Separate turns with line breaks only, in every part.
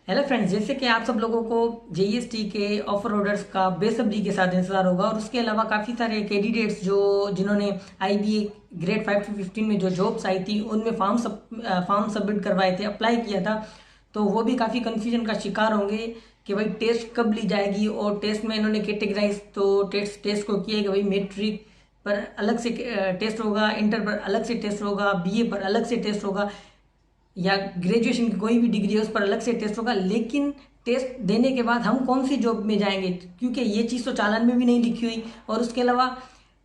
Hello friends, जैसे कि आप सब लोगों को जेईएसटी के ऑफर ऑर्डर्स का बेसब्री के साथ इंतजार होगा और उसके अलावा काफ़ी सारे कैंडिडेट्स जिन्होंने आईबीए ग्रेड 5 to 15 में जो जॉब्स आई थी उनमें फॉर्म सबमिट करवाए थे, अप्लाई किया था। तो वो भी काफ़ी कन्फ्यूजन का शिकार होंगे कि भाई टेस्ट कब ली जाएगी। और टेस्ट में इन्होंने कैटेगराइज तो टेस्ट को किया कि भाई मैट्रिक पर अलग से टेस्ट होगा, इंटर पर अलग से टेस्ट होगा, बीए पर अलग से टेस्ट होगा, या ग्रेजुएशन की कोई भी डिग्री है उस पर अलग से टेस्ट होगा। लेकिन टेस्ट देने के बाद हम कौन सी जॉब में जाएंगे, क्योंकि ये चीज़ तो चालान में भी नहीं लिखी हुई। और उसके अलावा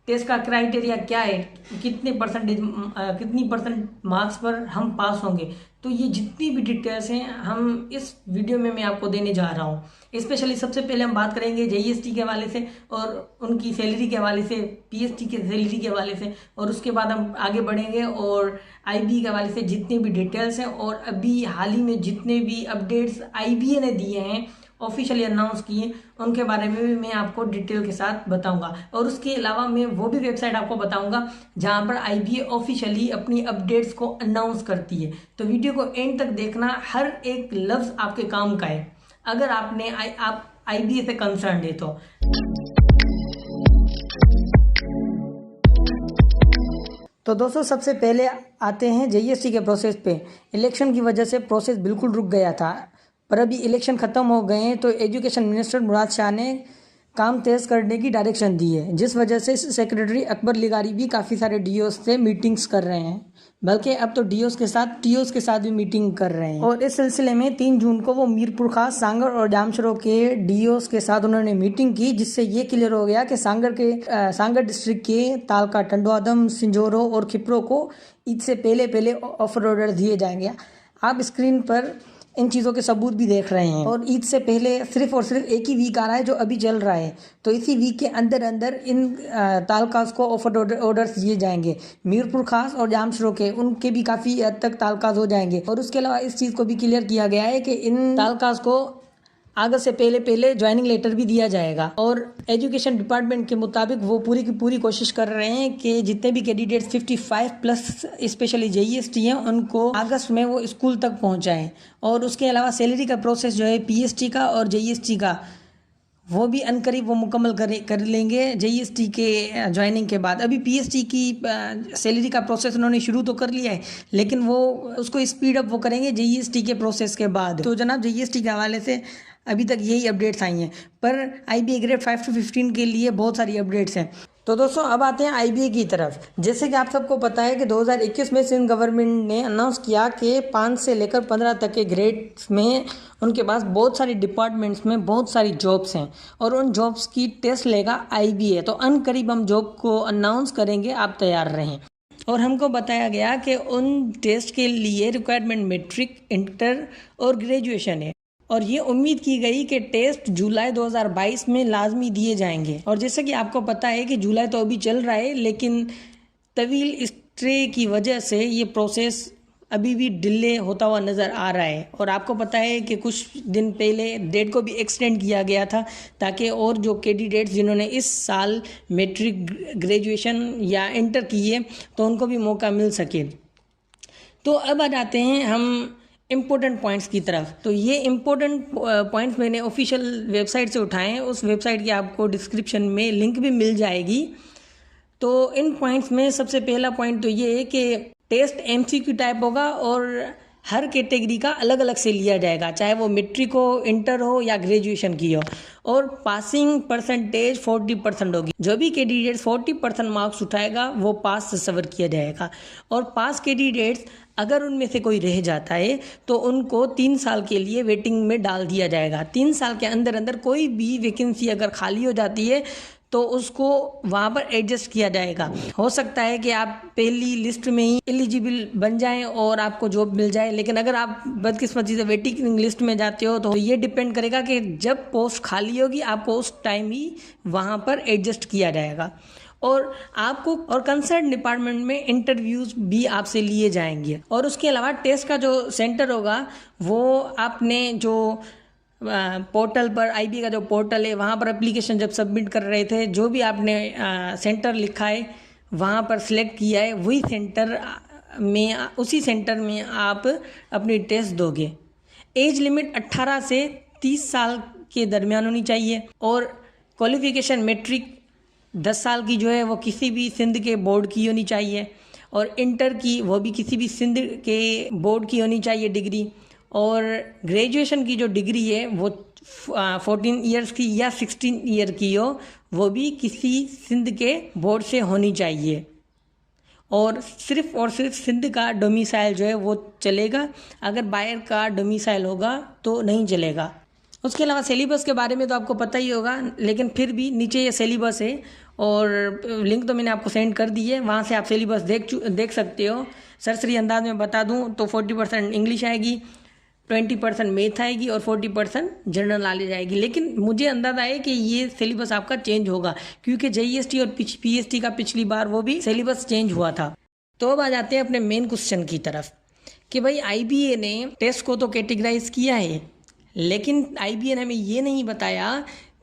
टेस्ट का क्राइटेरिया क्या है, कितने परसेंटेज कितनी परसेंट मार्क्स पर हम पास होंगे। तो ये जितनी भी डिटेल्स हैं हम इस वीडियो में मैं आपको देने जा रहा हूँ। स्पेशली सबसे पहले हम बात करेंगे जेईएसटी के हवाले से और उनकी सैलरी के हवाले से, पीएसटी के सैलरी के हवाले से, और उसके बाद हम आगे बढ़ेंगे और आईबी के हवाले से जितनी भी डिटेल्स हैं और अभी हाल ही में जितने भी अपडेट्स आईबीए ने दिए हैं, ऑफिशियली अनाउंस किए, उनके बारे में भी मैं आपको डिटेल के साथ बताऊंगा। और उसके अलावा मैं वो भी वेबसाइट आपको बताऊंगा जहां पर आईबीए ऑफिशियली अपनी अपडेट्स को अनाउंस करती है। तो वीडियो को एंड तक देखना, हर एक लफ्ज आपके काम का है अगर आप आईबीए से कंसर्न है तो दोस्तों सबसे पहले आते हैं जेईएसटी के प्रोसेस पे। इलेक्शन की वजह से प्रोसेस बिल्कुल रुक गया था, पर अभी इलेक्शन ख़त्म हो गए हैं तो एजुकेशन मिनिस्टर मुराद शाह ने काम तेज़ करने की डायरेक्शन दी है, जिस वजह से सेक्रेटरी अकबर लिगारी भी काफ़ी सारे डीओस से मीटिंग्स कर रहे हैं। बल्कि अब तो डीओस के साथ टीओस के साथ भी मीटिंग कर रहे हैं। और इस सिलसिले में 3 जून को वो मीरपुर खास, सांगर और जामशरो के डीओस के साथ उन्होंने मीटिंग की, जिससे ये क्लियर हो गया कि सांगर डिस्ट्रिक्ट के तालका, टंडवादम, सिंजोरो और खिपरो को ईद से पहले ऑफर ऑर्डर दिए जाएंगे। आप स्क्रीन पर इन चीज़ों के सबूत भी देख रहे हैं। और ईद से पहले सिर्फ और सिर्फ एक ही वीक आ रहा है जो अभी चल रहा है, तो इसी वीक के अंदर अंदर इन तालकास को ऑफर ऑर्डर्स दिए जाएंगे। मीरपुर खास और जामशरो के उनके भी काफ़ी हद तक तालकास हो जाएंगे। और उसके अलावा इस चीज़ को भी क्लियर किया गया है कि इन तालकास को अगस्त से पहले ज्वाइनिंग लेटर भी दिया जाएगा। और एजुकेशन डिपार्टमेंट के मुताबिक वो पूरी की पूरी कोशिश कर रहे हैं कि जितने भी कैंडिडेट्स 55 प्लस स्पेशली जेईएसटी हैं उनको अगस्त में वो स्कूल तक पहुंचाएं। और उसके अलावा सैलरी का प्रोसेस जो है पीएसटी का और जेईएसटी का, वो भी अनकरीब वो मुकम्मल कर लेंगे जेईएसटी के ज्वाइनिंग के बाद। अभी पीएसटी की सैलरी का प्रोसेस उन्होंने शुरू तो कर लिया है, लेकिन वो उसको स्पीड अप वो करेंगे जेईएसटी के प्रोसेस के बाद। तो जनाब जेईएसटी के हवाले से अभी तक यही अपडेट्स आई हैं, पर आईबीए ग्रेड 5 to 15 के लिए बहुत सारी अपडेट्स हैं। तो दोस्तों अब आते हैं आईबीए की तरफ। जैसे कि आप सबको पता है कि 2021 में सिंध गवर्नमेंट ने अनाउंस किया कि 5 से लेकर 15 तक के ग्रेड्स में उनके पास बहुत सारी डिपार्टमेंट्स में बहुत सारी जॉब्स हैं और उन जॉब्स की टेस्ट लेगा आईबीए। तो अनकरीब हम जॉब को अनाउंस करेंगे, आप तैयार रहें। और हमको बताया गया कि उन टेस्ट के लिए रिक्वायरमेंट मैट्रिक, इंटर और ग्रेजुएशन है। और ये उम्मीद की गई कि टेस्ट जुलाई 2022 में लाजमी दिए जाएंगे। और जैसा कि आपको पता है कि जुलाई तो अभी चल रहा है, लेकिन तवील स्टे की वजह से ये प्रोसेस अभी भी डिले होता हुआ नज़र आ रहा है। और आपको पता है कि कुछ दिन पहले डेट को भी एक्सटेंड किया गया था ताकि और जो कैंडिडेट्स जिन्होंने इस साल मैट्रिक, ग्रेजुएशन या इंटर किए तो उनको भी मौका मिल सके। तो अब आ जाते हैं हम इम्पोर्टेंट पॉइंट्स की तरफ। तो ये इम्पोर्टेंट पॉइंट्स मैंने ऑफिशियल वेबसाइट से उठाए हैं, उस वेबसाइट की आपको डिस्क्रिप्शन में लिंक भी मिल जाएगी। तो इन पॉइंट्स में सबसे पहला पॉइंट तो ये है कि टेस्ट एमसीक्यू टाइप होगा और हर कैटेगरी का अलग अलग से लिया जाएगा, चाहे वो मैट्रिक हो, इंटर हो या ग्रेजुएशन की हो। और पासिंग परसेंटेज 40% होगी। जो भी कैंडिडेट 40% मार्क्स उठाएगा वो पास तस्वर किया जाएगा। और पास कैंडिडेट्स अगर उनमें से कोई रह जाता है तो उनको 3 साल के लिए वेटिंग में डाल दिया जाएगा। 3 साल के अंदर अंदर कोई भी वैकेंसी अगर खाली हो जाती है तो उसको वहाँ पर एडजस्ट किया जाएगा। हो सकता है कि आप पहली लिस्ट में ही एलिजिबल बन जाएं और आपको जॉब मिल जाए, लेकिन अगर आप बदकिस्मती से वेटिंग लिस्ट में जाते हो तो ये डिपेंड करेगा कि जब पोस्ट खाली होगी आपको उस टाइम ही वहाँ पर एडजस्ट किया जाएगा। और आपको और कंसर्न डिपार्टमेंट में इंटरव्यूज भी आपसे लिए जाएंगे। और उसके अलावा टेस्ट का जो सेंटर होगा वो आपने जो पोर्टल पर, आईबी का जो पोर्टल है वहाँ पर एप्लीकेशन जब सबमिट कर रहे थे, जो भी आपने सेंटर लिखा है वहाँ पर सिलेक्ट किया है वही सेंटर में, उसी सेंटर में आप अपनी टेस्ट दोगे। एज लिमिट 18 से 30 साल के दरमियान होनी चाहिए और क्वालिफ़िकेशन मैट्रिक 10 साल की जो है वो किसी भी सिंध के बोर्ड की होनी चाहिए और इंटर की वो भी किसी भी सिंध के बोर्ड की होनी चाहिए डिग्री। और ग्रेजुएशन की जो डिग्री है वो 14 ईयर्स की या 16 ईयर की हो, वो भी किसी सिंध के बोर्ड से होनी चाहिए और सिर्फ सिंध का डोमिसाइल जो है वो चलेगा, अगर बाहर का डोमिसाइल होगा तो नहीं चलेगा। उसके अलावा सिलेबस के बारे में तो आपको पता ही होगा, लेकिन फिर भी नीचे ये सिलेबस है और लिंक तो मैंने आपको सेंड कर दी है, वहाँ से आप सिलेबस देख सकते हो। सरसरी अंदाज में बता दूँ तो 40% इंग्लिश आएगी, 20% मैथ आएगी और 40% जनरल नॉलेज आएगी। लेकिन मुझे अंदाजा है कि ये सिलेबस आपका चेंज होगा क्योंकि JEST और PST का पिछली बार वो भी सिलेबस चेंज हुआ था। तो अब आ जाते हैं अपने मेन क्वेश्चन की तरफ कि भाई IBA ने टेस्ट को तो कैटेगराइज किया है, लेकिन IBA ने हमें ये नहीं बताया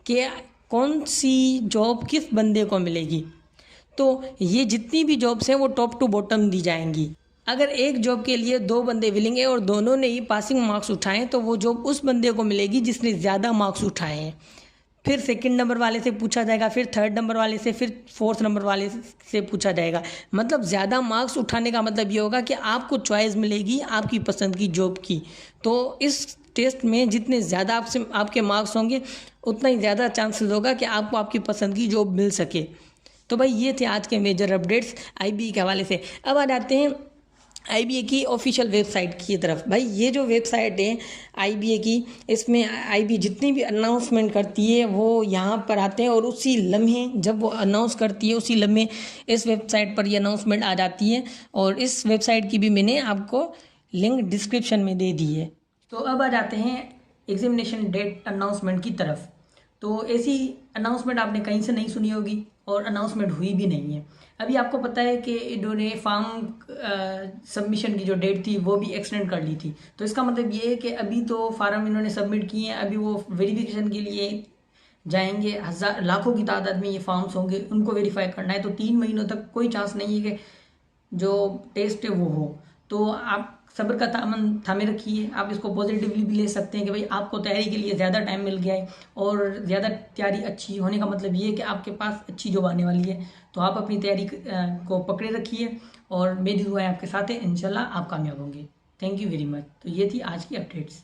कि कौन सी जॉब किस बंदे को मिलेगी। तो ये जितनी भी जॉब्स हैं वो टॉप टू बॉटम दी जाएंगी। अगर एक जॉब के लिए 2 बंदे विलिंग है और दोनों ने ही पासिंग मार्क्स उठाएं तो वो जॉब उस बंदे को मिलेगी जिसने ज़्यादा मार्क्स उठाए हैं। फिर सेकंड नंबर वाले से पूछा जाएगा, फिर थर्ड नंबर वाले से, फिर फोर्थ नंबर वाले से पूछा जाएगा। मतलब ज़्यादा मार्क्स उठाने का मतलब ये होगा कि आपको चॉइस मिलेगी आपकी पसंद की जॉब की। तो इस टेस्ट में जितने ज़्यादा आपके मार्क्स होंगे उतना ही ज़्यादा चांसेस होगा कि आपको आपकी पसंद की जॉब मिल सके। तो भाई ये थे आज के मेजर अपडेट्स IBA के हवाले से। अब आ जाते हैं IBA की ऑफिशियल वेबसाइट की तरफ। भाई ये जो वेबसाइट है IBA की, इसमें IBA जितनी भी अनाउंसमेंट करती है वो यहाँ पर आते हैं और उसी लम्हे जब वो अनाउंस करती है उसी लम्हे इस वेबसाइट पर ये अनाउंसमेंट आ जाती है और इस वेबसाइट की भी मैंने आपको लिंक डिस्क्रिप्शन में दे दी है। तो अब आ जाते हैं एग्जामिनेशन डेट अनाउंसमेंट की तरफ। तो ऐसी अनाउंसमेंट आपने कहीं से नहीं सुनी होगी और अनाउंसमेंट हुई भी नहीं है। अभी आपको पता है कि इन्होंने फॉर्म सबमिशन की जो डेट थी वो भी एक्सटेंड कर ली थी। तो इसका मतलब ये है कि अभी तो फार्म इन्होंने सबमिट किए हैं, अभी वो वेरिफिकेशन के लिए जाएंगे। लाखों की तादाद में ये फॉर्म्स होंगे, उनको वेरीफाई करना है। तो 3 महीनों तक कोई चांस नहीं है कि जो टेस्ट है वो हो। तो आप सब्र का थामे रखिए। आप इसको पॉजिटिवली भी ले सकते हैं कि भाई आपको तैयारी के लिए ज़्यादा टाइम मिल गया है और ज़्यादा तैयारी अच्छी होने का मतलब ये है कि आपके पास अच्छी जॉब आने वाली है। तो आप अपनी तैयारी को पकड़े रखिए और मेरी दुआएं आपके साथ है, इंशाल्लाह आप कामयाब होंगे। Thank you very much. तो ये थी आज की अपडेट्स।